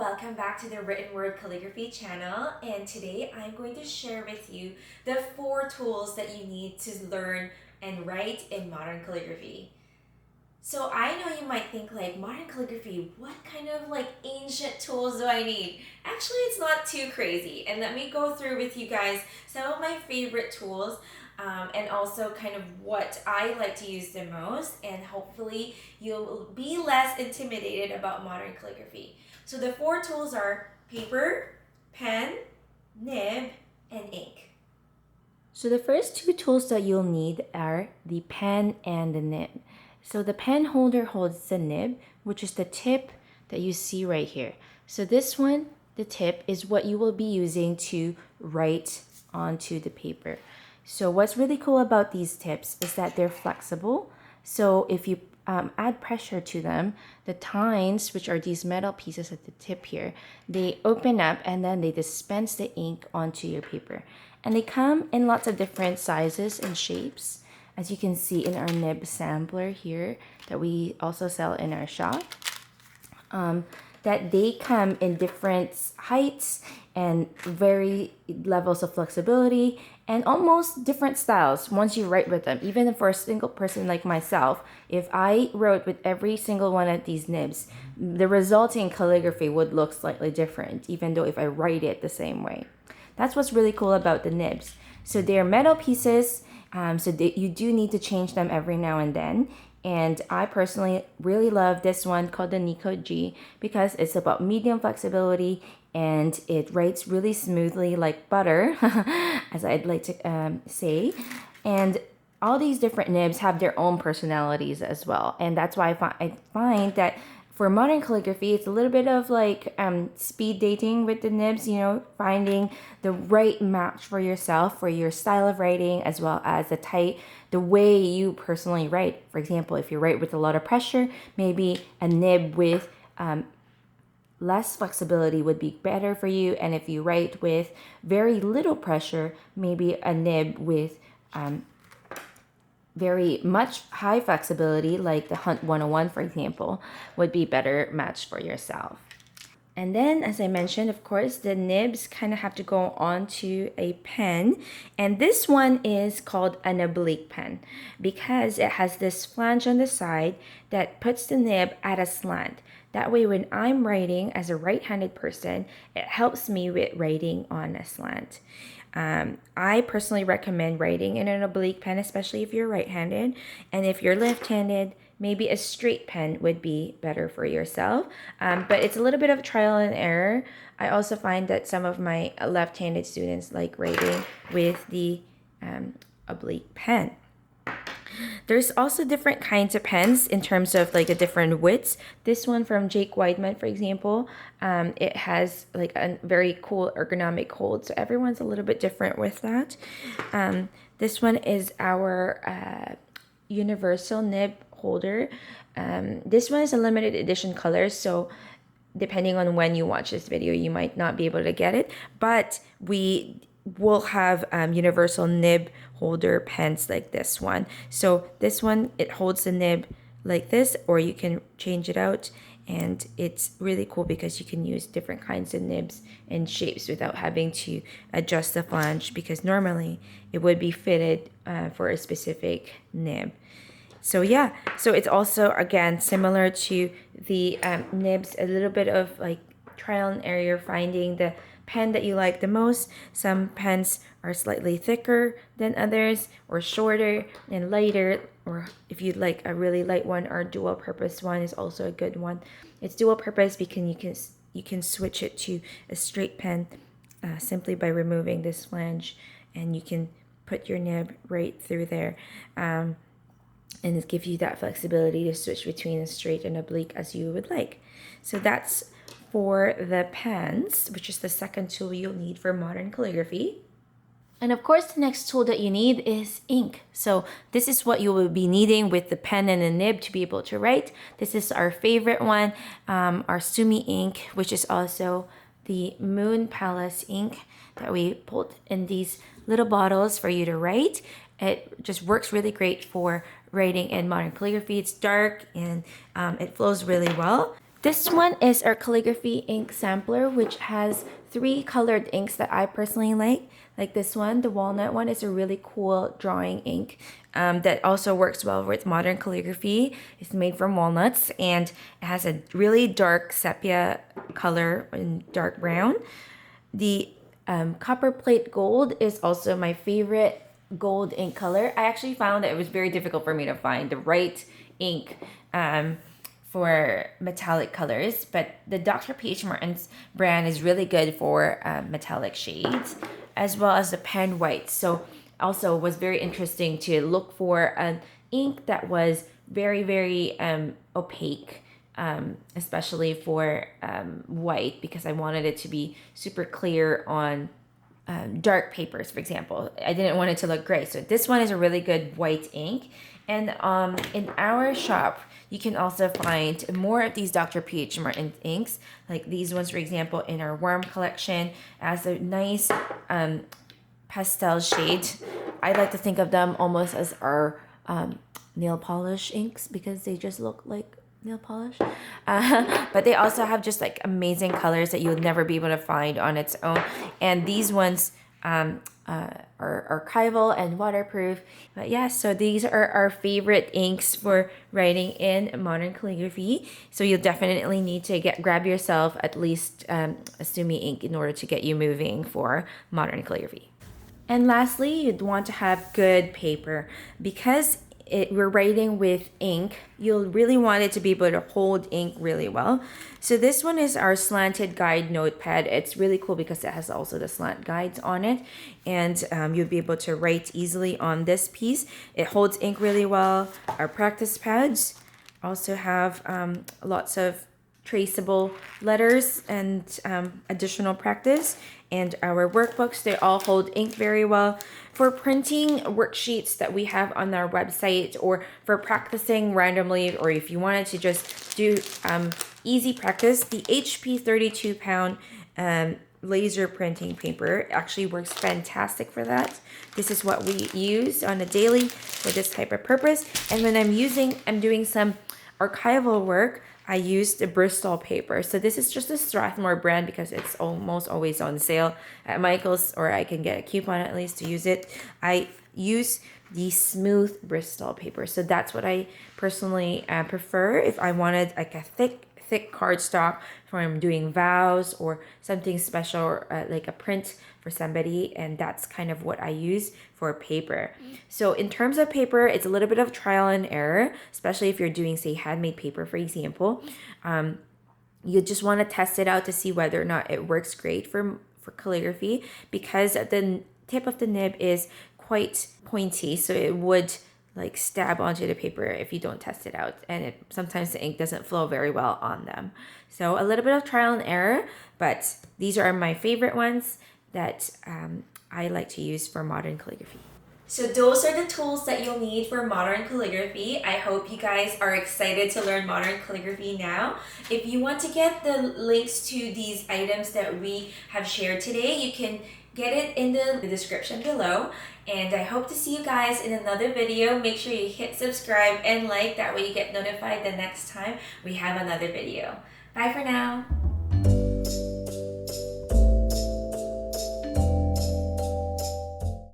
welcome back to the Written Word Calligraphy channel, and today I'm going to share with you the 4 tools that you need to learn and write in modern calligraphy. So I know you might think like, modern calligraphy, what kind of like ancient tools do I need? Actually, it's not too crazy, and let me go through with you guys some of my favorite tools and also kind of what I like to use the most, and hopefully you'll be less intimidated about modern calligraphy. So the 4 tools are paper, pen, nib, and ink. So the first 2 tools that you'll need are the pen and the nib. So the pen holder holds the nib, which is the tip that you see right here. So this one, the tip, is what you will be using to write onto the paper. So what's really cool about these tips is that they're flexible. So if you add pressure to them, the tines, which are these metal pieces at the tip here, they open up and then they dispense the ink onto your paper. And they come in lots of different sizes and shapes, as you can see in our nib sampler here that we also sell in our shop. That they come in different heights and vary levels of flexibility and almost different styles once you write with them. Even for a single person like myself, if I wrote with every single one of these nibs, the resulting calligraphy would look slightly different, even though if I write it the same way. That's what's really cool about the nibs. So they're metal pieces, you do need to change them every now and then. And I personally really love this one called the Nico G because it's about medium flexibility and it writes really smoothly like butter, as I'd like to say. And all these different nibs have their own personalities as well. And that's why I find that for modern calligraphy, it's a little bit of like speed dating with the nibs, you know, finding the right match for yourself, for your style of writing, as well as the way you personally write. For example, if you write with a lot of pressure, maybe a nib with less flexibility would be better for you. And if you write with very little pressure, maybe a nib with very much high flexibility, like the Hunt 101, for example, would be better match for yourself. And then, as I mentioned, of course, the nibs kind of have to go onto a pen. And this one is called an oblique pen because it has this flange on the side that puts the nib at a slant. That way, when I'm writing as a right-handed person, it helps me with writing on a slant. I personally recommend writing in an oblique pen, especially if you're right-handed. And if you're left-handed, maybe a straight pen would be better for yourself. But it's a little bit of trial and error. I also find that some of my left-handed students like writing with the oblique pen. There's also different kinds of pens in terms of like the different widths. This one from Jake Weidman, for example, it has like a very cool ergonomic hold. So everyone's a little bit different with that. This one is our universal nib holder. This one is a limited edition color, so depending on when you watch this video, you might not be able to get it, but we will have universal nib holder pens like this one. So this one, it holds the nib like this, or you can change it out, and it's really cool because you can use different kinds of nibs and shapes without having to adjust the flange, because normally it would be fitted for a specific nib. So yeah, so it's also, again, similar to the nibs, a little bit of like trial and error, finding the pen that you like the most. Some pens are slightly thicker than others, or shorter and lighter, or if you'd like a really light one, or dual purpose one is also a good one. It's dual purpose because you can switch it to a straight pen simply by removing this flange, and you can put your nib right through there. And it gives you that flexibility to switch between a straight and oblique as you would like. So that's for the pens, which is the second tool you'll need for modern calligraphy. And of course, the next tool that you need is ink. So this is what you will be needing with the pen and the nib to be able to write. This is our favorite one, our Sumi ink, which is also the Moon Palace ink that we put in these little bottles for you to write. It just works really great for writing in modern calligraphy. It's dark and it flows really well. This one is our calligraphy ink sampler, which has 3 colored inks that I personally like. Like this one, the walnut one, is a really cool drawing ink that also works well with modern calligraphy. It's made from walnuts and it has a really dark sepia color and dark brown. The copper plate gold is also my favorite gold ink color. I actually found that it was very difficult for me to find the right ink for metallic colors, but the Dr. P.H. Martin's brand is really good for metallic shades, as well as the pen white. So also was very interesting to look for an ink that was very opaque, especially for white, because I wanted it to be super clear on dark papers, for example. I didn't want it to look gray. So this one is a really good white ink. And in our shop, you can also find more of these Dr. P.H. Martin inks, like these ones, for example, in our warm collection, as a nice pastel shade. I like to think of them almost as our nail polish inks because they just look like nail polish. But they also have just like amazing colors that you'll never be able to find on its own. And these ones are archival and waterproof. But yeah, so these are our favorite inks for writing in modern calligraphy. So you'll definitely need to grab yourself at least a Sumi ink in order to get you moving for modern calligraphy. And lastly, you'd want to have good paper because we're writing with ink. You'll really want it to be able to hold ink really well. So this one is our slanted guide notepad. It's really cool because it has also the slant guides on it, and you'll be able to write easily on this piece. It holds ink really well. Our practice pads also have lots of traceable letters and additional practice. And our workbooks, they all hold ink very well. For printing worksheets that we have on our website, or for practicing randomly, or if you wanted to just do easy practice, the HP 32-pound laser printing paper actually works fantastic for that. This is what we use on a daily for this type of purpose. And when I'm doing some archival work, I use the Bristol paper. So this is just a Strathmore brand because it's almost always on sale at Michael's, or I can get a coupon at least to use it. I use the smooth Bristol paper. So that's what I personally prefer if I wanted like a thick cardstock from doing vows or something special, like a print for somebody, and that's kind of what I use for paper. So in terms of paper, it's a little bit of trial and error, especially if you're doing, say, handmade paper, for example. You just want to test it out to see whether or not it works great for calligraphy, because the tip of the nib is quite pointy, so it would like stab onto the paper if you don't test it out, and sometimes the ink doesn't flow very well on them. So a little bit of trial and error, but these are my favorite ones that I like to use for modern calligraphy. So those are the tools that you'll need for modern calligraphy. I hope you guys are excited to learn modern calligraphy now. If you want to get the links to these items that we have shared today, you can get it in the description below. And I hope to see you guys in another video. Make sure you hit subscribe and like, that way you get notified the next time we have another video. Bye for now.